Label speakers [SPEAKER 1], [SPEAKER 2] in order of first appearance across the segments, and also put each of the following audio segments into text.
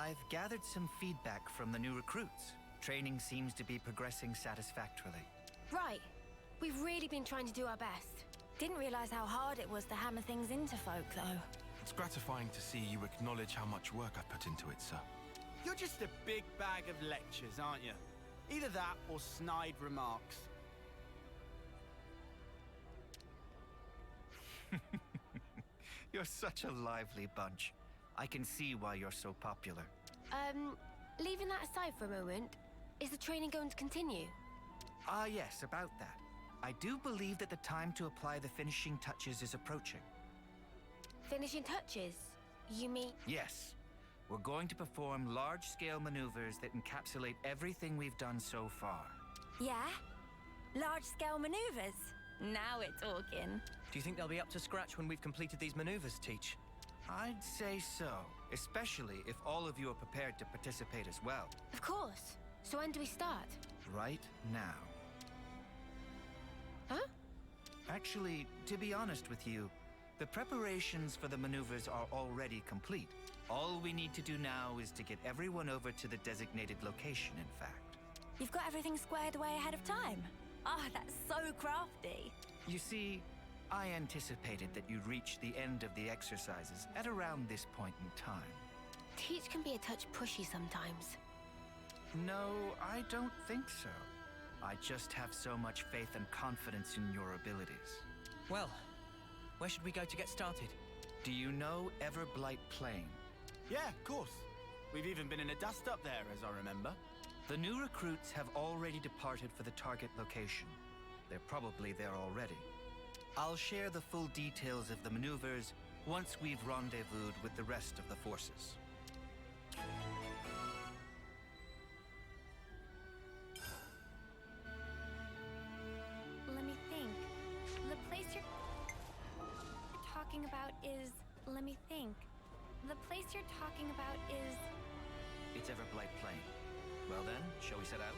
[SPEAKER 1] I've gathered some feedback from the new recruits. Training seems to be progressing satisfactorily.
[SPEAKER 2] Right. We've really been trying to do our best. Didn't realize how hard it was to hammer things into folk, though.
[SPEAKER 3] It's gratifying to see you acknowledge how much work I've put into it, sir.
[SPEAKER 4] You're just a big bag of lectures, aren't you? Either that or snide remarks.
[SPEAKER 1] You're such a lively bunch. I can see why you're so popular.
[SPEAKER 2] Leaving that aside for a moment, is the training going to continue?
[SPEAKER 1] Ah, yes, about that. I do believe that the time to apply the finishing touches is approaching.
[SPEAKER 2] Finishing touches? You mean...
[SPEAKER 1] Yes. We're going to perform large-scale maneuvers that encapsulate everything we've done so far.
[SPEAKER 2] Yeah? Large-scale maneuvers? Now we're talking.
[SPEAKER 5] Do you think they'll be up to scratch when we've completed these maneuvers, Teach?
[SPEAKER 1] I'd say so, especially if all of you are prepared to participate as well.
[SPEAKER 2] Of course. So when do we start?
[SPEAKER 1] Right now.
[SPEAKER 2] Huh?
[SPEAKER 1] Actually, to be honest with you, the preparations for the maneuvers are already complete. All we need to do now is to get everyone over to the designated location, in fact.
[SPEAKER 2] You've got everything squared away ahead of time. Ah, that's so crafty.
[SPEAKER 1] You see, I anticipated that you'd reach the end of the exercises at around this point in time.
[SPEAKER 2] Teach can be a touch pushy sometimes.
[SPEAKER 1] No, I don't think so. I just have so much faith and confidence in your abilities.
[SPEAKER 5] Well, where should we go to get started?
[SPEAKER 1] Do you know Everblight Plain?
[SPEAKER 4] Yeah, of course. We've even been in a dust-up there, as I remember.
[SPEAKER 1] The new recruits have already departed for the target location. They're probably there already. I'll share the full details of the maneuvers once we've rendezvoused with the rest of the forces.
[SPEAKER 6] Let me think. The place you're talking about is... Let me think. The place you're talking about is...
[SPEAKER 1] It's Everblight Plain. Well then, shall we set out?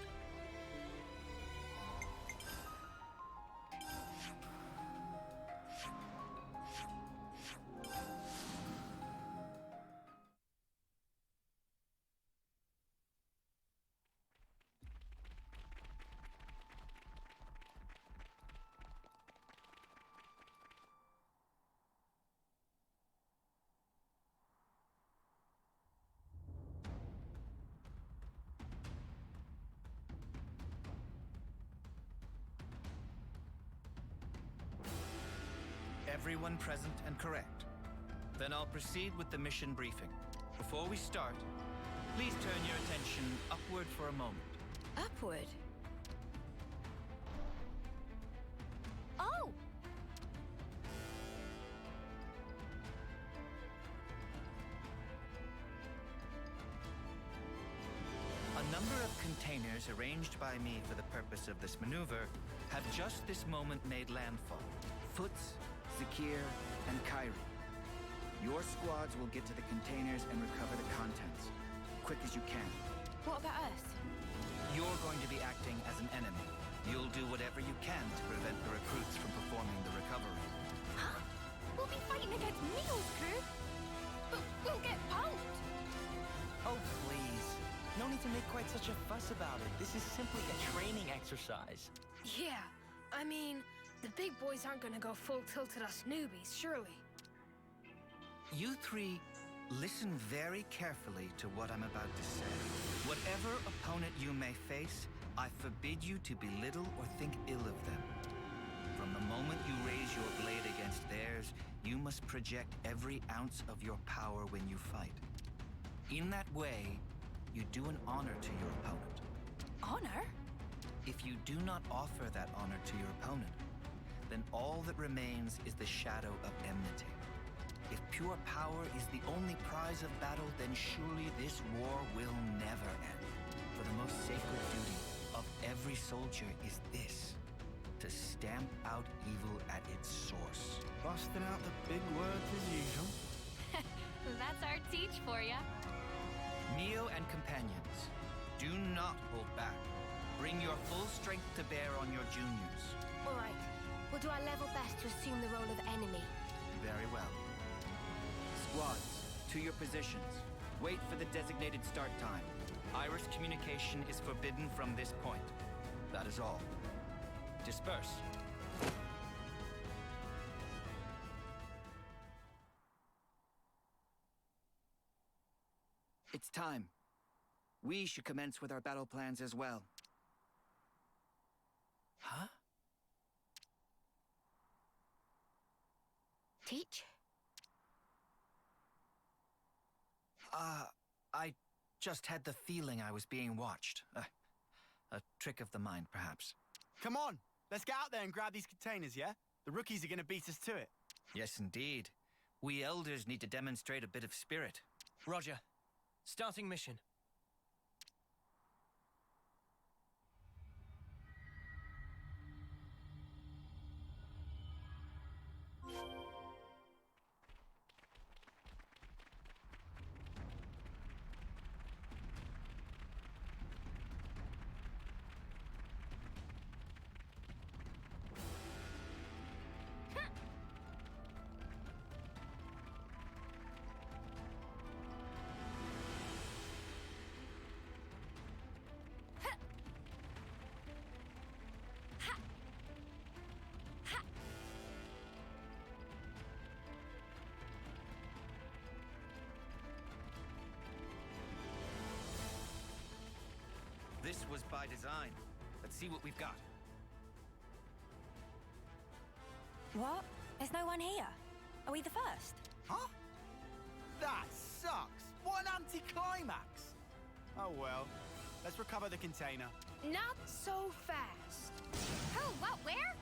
[SPEAKER 1] Everyone present and correct. Then I'll proceed with the mission briefing. Before we start, please turn your attention upward for a moment.
[SPEAKER 2] Upward? Oh!
[SPEAKER 1] A number of containers arranged by me for the purpose of this maneuver have just this moment made landfall. Foots, Zakir, and Kyrie. Your squads will get to the containers and recover the contents. Quick as you can.
[SPEAKER 2] What about us?
[SPEAKER 1] You're going to be acting as an enemy. You'll do whatever you can to prevent the recruits from performing the recovery.
[SPEAKER 6] Huh? We'll be fighting against Neo's crew? But we'll get punked!
[SPEAKER 5] Oh, please. No need to make quite such a fuss about it. This is simply a training exercise.
[SPEAKER 7] Yeah, I mean, the big boys aren't gonna go full tilt at us newbies, surely.
[SPEAKER 1] You three, listen very carefully to what I'm about to say. Whatever opponent you may face, I forbid you to belittle or think ill of them. From the moment you raise your blade against theirs, you must project every ounce of your power when you fight. In that way, you do an honor to your opponent.
[SPEAKER 2] Honor?
[SPEAKER 1] If you do not offer that honor to your opponent, then all that remains is the shadow of enmity. If pure power is the only prize of battle, then surely this war will never end. For the most sacred duty of every soldier is this: to stamp out evil at its source.
[SPEAKER 4] Busting out the big words as usual.
[SPEAKER 6] That's our teach for ya.
[SPEAKER 1] Neo and companions, do not hold back. Bring your full strength to bear on your juniors.
[SPEAKER 2] All right. We'll do our level best to assume the role of enemy.
[SPEAKER 1] Very well. Squads, to your positions. Wait for the designated start time. Iris communication is forbidden from this point. That is all. Disperse. It's time. We should commence with our battle plans as well.
[SPEAKER 5] Huh?
[SPEAKER 2] Teach?
[SPEAKER 1] I just had the feeling I was being watched. A trick of the mind, perhaps.
[SPEAKER 4] Come on, let's get out there and grab these containers, yeah? The rookies are gonna beat us to it.
[SPEAKER 1] Yes, indeed. We elders need to demonstrate a bit of spirit.
[SPEAKER 5] Roger. Starting mission.
[SPEAKER 1] This was by design. Let's see what we've got.
[SPEAKER 2] What? There's no one here. Are we the first?
[SPEAKER 4] Huh? That sucks. What an anticlimax. Oh well. Let's recover the container.
[SPEAKER 7] Not so fast.
[SPEAKER 6] Who? What? Where?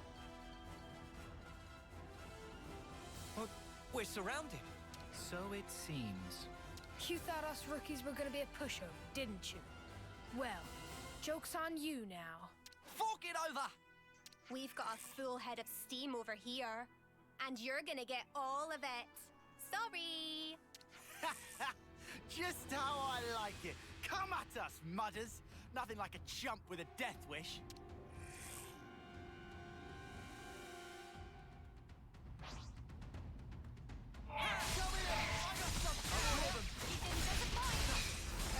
[SPEAKER 5] Oh, we're surrounded.
[SPEAKER 1] So it seems.
[SPEAKER 7] You thought us rookies were gonna be a pushover, didn't you? Well, joke's on you now.
[SPEAKER 5] Fork it over!
[SPEAKER 6] We've got a full head of steam over here. And you're gonna get all of it. Sorry.
[SPEAKER 4] Just how I like it. Come at us, mudders. Nothing like a chump with a death wish.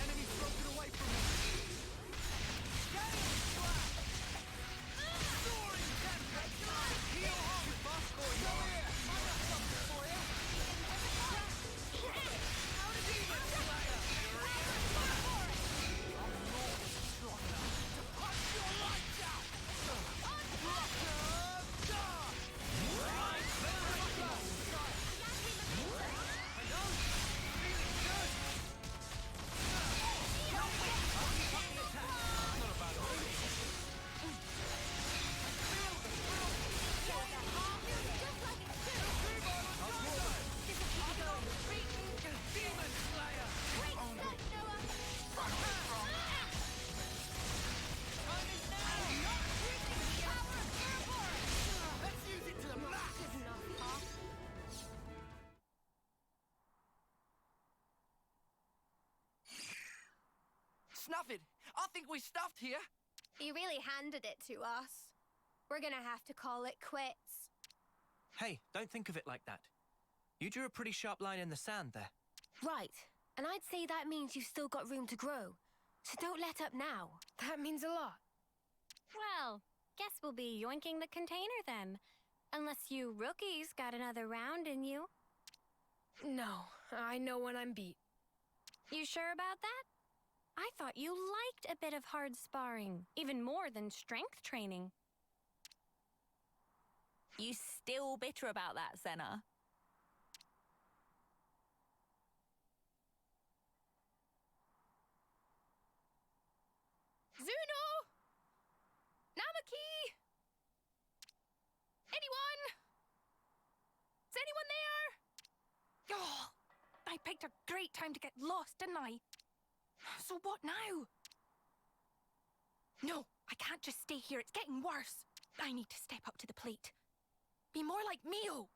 [SPEAKER 4] Enemy's broken away from me. Soaring tempest! Heal hard, boss boy! Go here! I got something for you! Demon Slayer! I'm not strong enough to punch your lights out! Demon Slayer! Let's use it to the max!
[SPEAKER 5] Snuff it! I think we're stuffed here.
[SPEAKER 6] You really handed it to us. We're gonna have to call it quits.
[SPEAKER 5] Hey, don't think of it like that. You drew a pretty sharp line in the sand there.
[SPEAKER 2] Right. And I'd say that means you've still got room to grow. So don't let up now.
[SPEAKER 7] That means a lot.
[SPEAKER 6] Well, guess we'll be yoinking the container then. Unless you rookies got another round in you.
[SPEAKER 7] No, I know when I'm beat.
[SPEAKER 6] You sure about that? I thought you liked a bit of hard sparring, even more than strength training.
[SPEAKER 8] You still bitter about that, Senna?
[SPEAKER 7] Zuno! Namaki! Anyone? Is anyone there?
[SPEAKER 9] Oh, I picked a great time to get lost, didn't I? So what now? No, I can't just stay here. It's getting worse. I need to step up to the plate. Be more like Mio.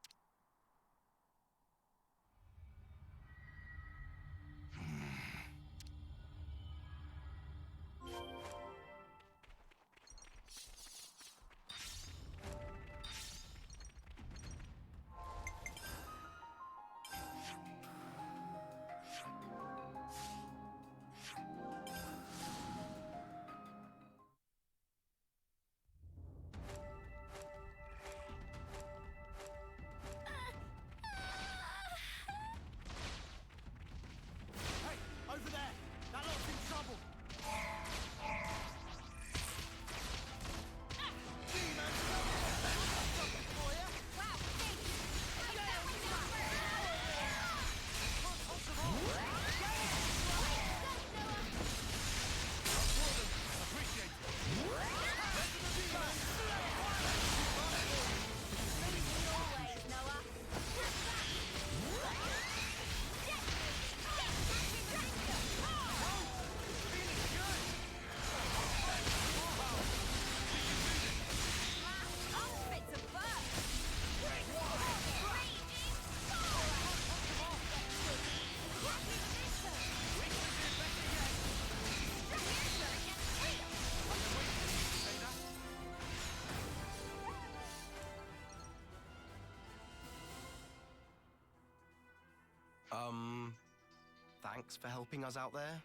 [SPEAKER 5] Thanks for helping us out there,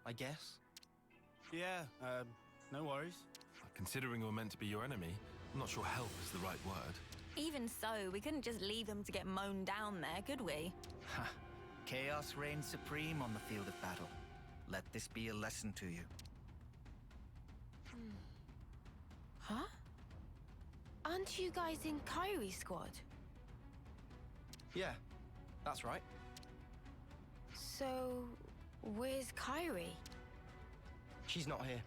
[SPEAKER 5] I guess.
[SPEAKER 4] Yeah, no worries.
[SPEAKER 3] Considering we're meant to be your enemy, I'm not sure help is the right word.
[SPEAKER 8] Even so, we couldn't just leave them to get mown down there, could we?
[SPEAKER 1] Ha! Chaos reigns supreme on the field of battle. Let this be a lesson to you.
[SPEAKER 2] Huh? Aren't you guys in Kyrie's squad?
[SPEAKER 5] Yeah, that's right.
[SPEAKER 2] So, where's Kyrie?
[SPEAKER 5] She's not here.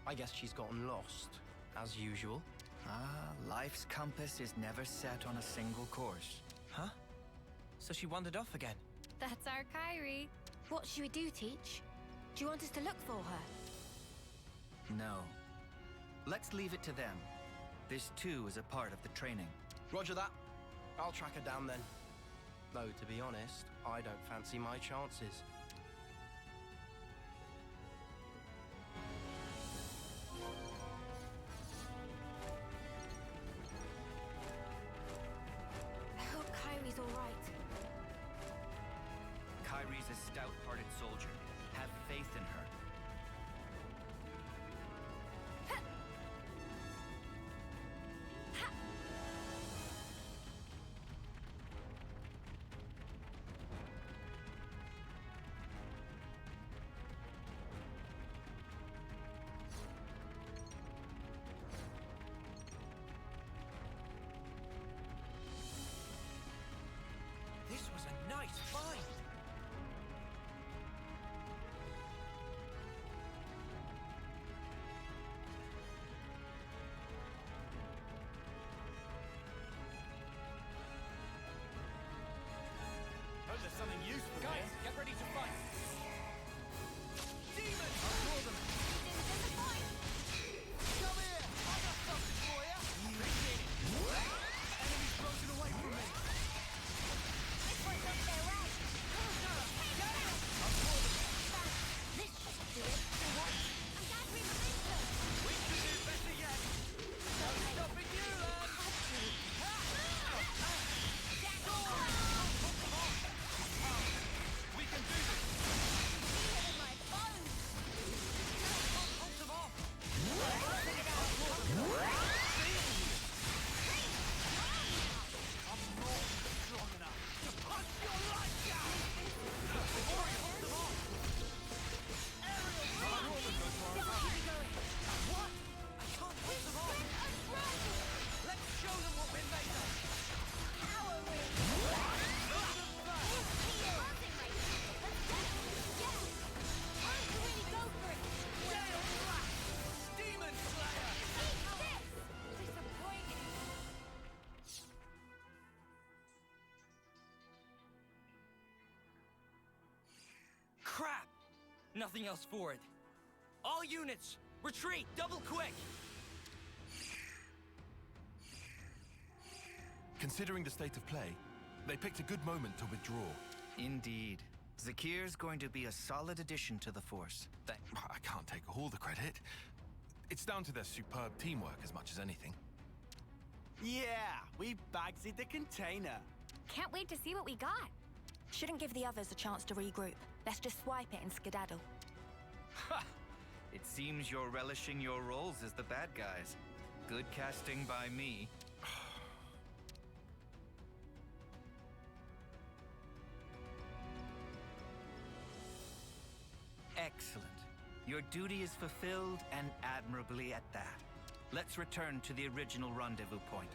[SPEAKER 5] I guess she's gotten lost, as usual.
[SPEAKER 1] Ah, life's compass is never set on a single course.
[SPEAKER 5] Huh? So she wandered off again?
[SPEAKER 6] That's our Kyrie.
[SPEAKER 2] What should we do, Teach? Do you want us to look for her?
[SPEAKER 1] No. Let's leave it to them. This too is a part of the training.
[SPEAKER 5] Roger that. I'll track her down then. Though, to be honest, I don't fancy my chances.
[SPEAKER 2] I hope Kyrie's all right.
[SPEAKER 1] Kyrie's a stout-hearted soldier. Have faith in her.
[SPEAKER 5] This was a nice find!
[SPEAKER 4] Hope there's something useful here.
[SPEAKER 5] Guys, get ready to fight!
[SPEAKER 4] Demons! I'll draw them. Come here! I got something for you! Enemy's broken away from me!
[SPEAKER 6] This should do it. I'm gathering momentum.
[SPEAKER 4] We can do better yet! No stopping you, lad! We can do this!
[SPEAKER 6] Feel it in my bones.
[SPEAKER 4] Hold them off! I'm not strong enough to punch your lights out! Hold them off! What? I can't punch them off! Let's show them what we're made of! Demon Slayer!
[SPEAKER 5] Crap! Nothing else for it. All units, retreat, double quick!
[SPEAKER 3] Considering the state of play, they picked a good moment to withdraw.
[SPEAKER 1] Indeed. Zakir's going to be a solid addition to the force.
[SPEAKER 3] I can't take all the credit. It's down to their superb teamwork as much as anything.
[SPEAKER 4] Yeah, we bagged the container.
[SPEAKER 6] Can't wait to see what we got.
[SPEAKER 2] Shouldn't give the others a chance to regroup. Let's just swipe it and skedaddle.
[SPEAKER 1] Ha! It seems you're relishing your roles as the bad guys. Good casting by me. Excellent. Your duty is fulfilled, and admirably at that. Let's return to the original rendezvous point.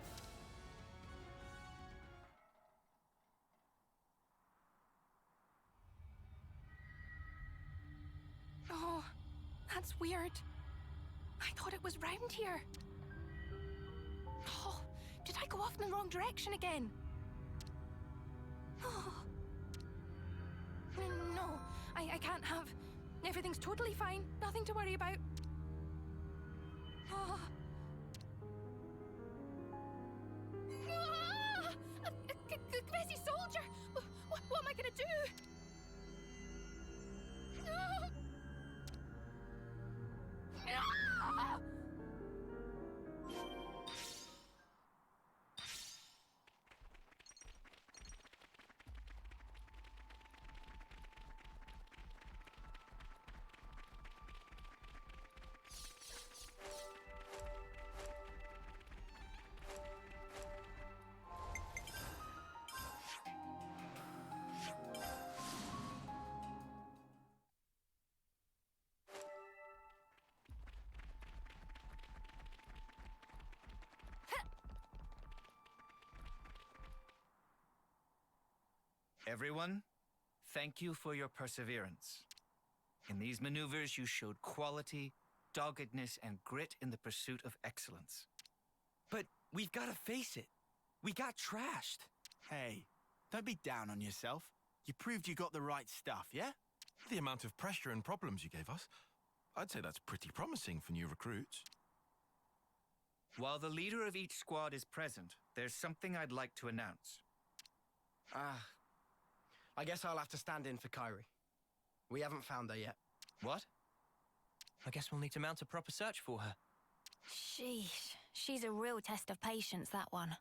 [SPEAKER 9] Oh, that's weird. I thought it was round here. Oh, did I go off in the wrong direction again? Oh. No, I can't have. Everything's totally fine. Nothing to worry about. Oh. Ah! A crazy soldier! What am I gonna do? Ah! Ah!
[SPEAKER 1] Everyone, thank you for your perseverance. In these maneuvers, you showed quality, doggedness, and grit in the pursuit of excellence.
[SPEAKER 5] But we've got to face it. We got trashed.
[SPEAKER 4] Hey, don't be down on yourself. You proved you got the right stuff, yeah?
[SPEAKER 3] The amount of pressure and problems you gave us, I'd say that's pretty promising for new recruits.
[SPEAKER 1] While the leader of each squad is present, there's something I'd like to announce.
[SPEAKER 5] I guess I'll have to stand in for Kyrie. We haven't found her yet.
[SPEAKER 1] What?
[SPEAKER 5] I guess we'll need to mount a proper search for her.
[SPEAKER 2] Sheesh. She's a real test of patience, that one.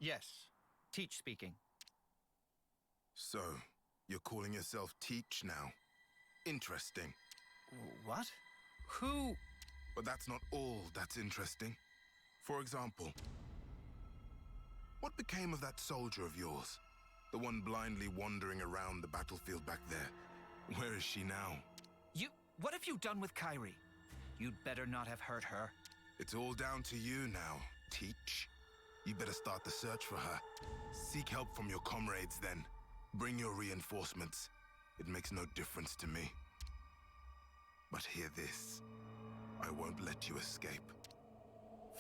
[SPEAKER 1] Yes. Teach speaking.
[SPEAKER 10] So, you're calling yourself Teach now? Interesting.
[SPEAKER 1] What? Who?
[SPEAKER 10] But that's not all that's interesting. For example, what became of that soldier of yours? The one blindly wandering around the battlefield back there. Where is she now?
[SPEAKER 1] What have you done with Kyrie? You'd better not have hurt her.
[SPEAKER 10] It's all down to you now, Teach. You better start the search for her. Seek help from your comrades then. Bring your reinforcements. It makes no difference to me. But hear this. I won't let you escape.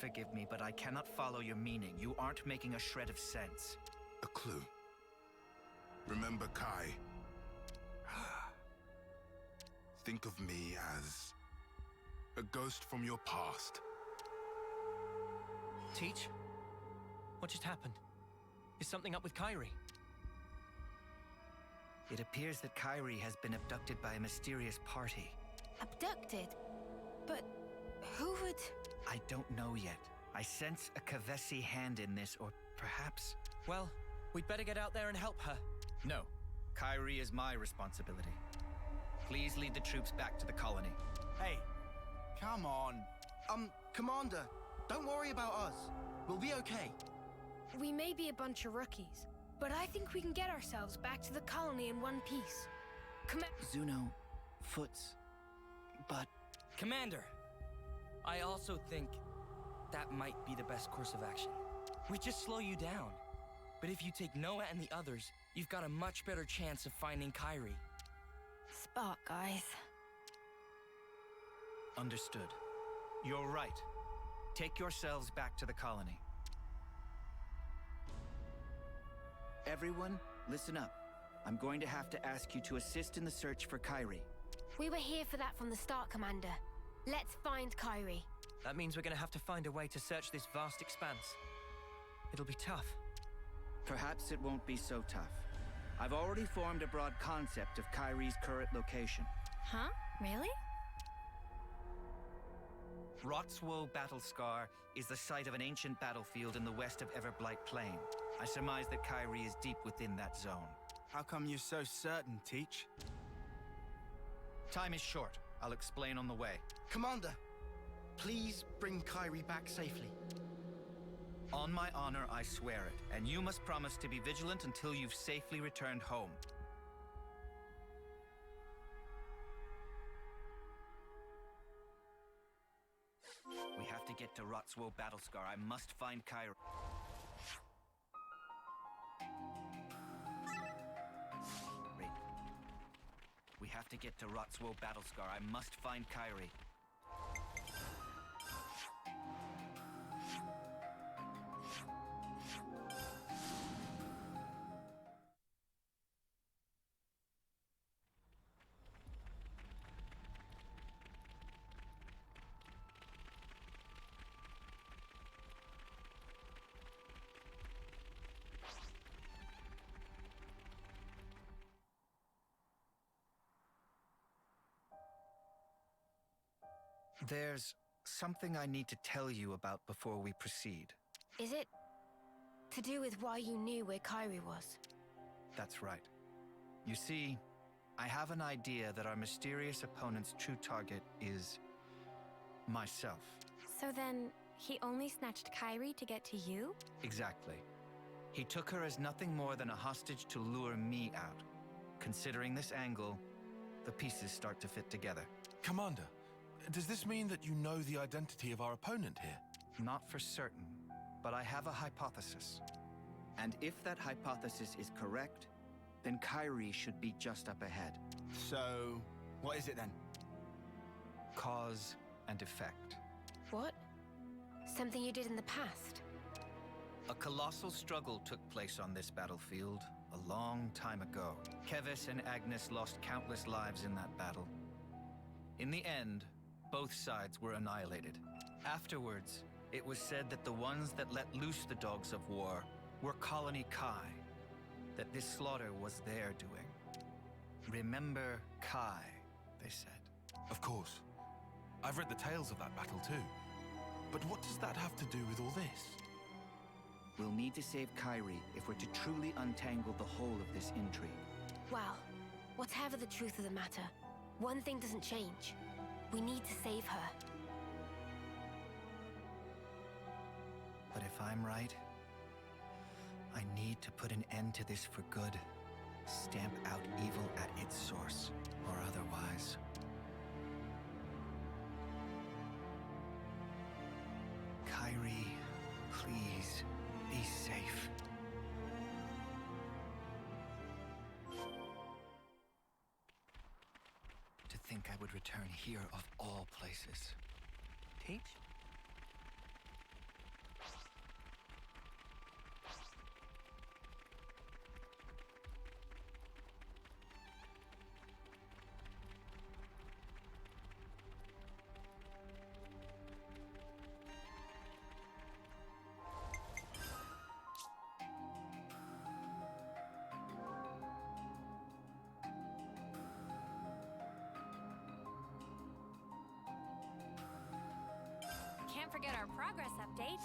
[SPEAKER 1] Forgive me, but I cannot follow your meaning. You aren't making a shred of sense.
[SPEAKER 10] A clue. Remember Kai? Think of me as a ghost from your past.
[SPEAKER 5] Teach? What just happened? Is something up with Kyrie?
[SPEAKER 1] It appears that Kyrie has been abducted by a mysterious party.
[SPEAKER 2] Abducted? But who would...
[SPEAKER 1] I don't know yet. I sense a Kavesi hand in this, or perhaps...
[SPEAKER 5] Well, we'd better get out there and help her.
[SPEAKER 1] No. Kyrie is my responsibility. Please lead the troops back to the colony.
[SPEAKER 4] Hey, come on.
[SPEAKER 5] Commander, don't worry about us. We'll be okay.
[SPEAKER 7] We may be a bunch of rookies, but I think we can get ourselves back to the colony in one piece.
[SPEAKER 1] Zuno, Foots, but...
[SPEAKER 5] Commander, I also think that might be the best course of action. We just slow you down. But if you take Noah and the others, you've got a much better chance of finding Kyrie.
[SPEAKER 2] Spark, guys.
[SPEAKER 1] Understood. You're right. Take yourselves back to the colony. Everyone, listen up. I'm going to have to ask you to assist in the search for Kyrie.
[SPEAKER 2] We were here for that from the start, Commander. Let's find Kyrie.
[SPEAKER 5] That means we're gonna have to find a way to search this vast expanse. It'll be tough.
[SPEAKER 1] Perhaps it won't be so tough. I've already formed a broad concept of Kyrie's current location.
[SPEAKER 2] Huh? Really?
[SPEAKER 1] Rotswoe Battle Scar is the site of an ancient battlefield in the west of Everblight Plain. I surmise that Kyrie is deep within that zone.
[SPEAKER 4] How come you're so certain, Teach?
[SPEAKER 1] Time is short. I'll explain on the way.
[SPEAKER 5] Commander, please bring Kyrie back safely.
[SPEAKER 1] On my honor, I swear it, and you must promise to be vigilant until you've safely returned home. We have to get to Rotswoe Battlescar. I must find Kyrie. We have to get to Rotswoe Battlescar. I must find Kyrie. There's something I need to tell you about before we proceed.
[SPEAKER 2] Is it to do with why you knew where Kyrie was?
[SPEAKER 1] That's right. You see, I have an idea that our mysterious opponent's true target is myself.
[SPEAKER 6] So then, he only snatched Kyrie to get to you?
[SPEAKER 1] Exactly. He took her as nothing more than a hostage to lure me out. Considering this angle, the pieces start to fit together.
[SPEAKER 3] Commander, does this mean that you know the identity of our opponent here?
[SPEAKER 1] Not for certain, but I have a hypothesis. And if that hypothesis is correct, then Kyrie should be just up ahead.
[SPEAKER 4] So, what is it then?
[SPEAKER 1] Cause and effect.
[SPEAKER 2] What? Something you did in the past?
[SPEAKER 1] A colossal struggle took place on this battlefield a long time ago. Kevis and Agnes lost countless lives in that battle. In the end, both sides were annihilated. Afterwards, it was said that the ones that let loose the dogs of war were Colony Kai, that this slaughter was their doing. Remember Kai, they said.
[SPEAKER 3] Of course. I've read the tales of that battle too. But what does that have to do with all this?
[SPEAKER 1] We'll need to save Kyrie if we're to truly untangle the whole of this intrigue.
[SPEAKER 2] Well, whatever the truth of the matter, one thing doesn't change. We need to save her.
[SPEAKER 1] But if I'm right, I need to put an end to this for good. Stamp out evil at its source, or otherwise. Kyrie, please, be safe. To think I would return here of all places. Teach?
[SPEAKER 6] Can't forget our progress update.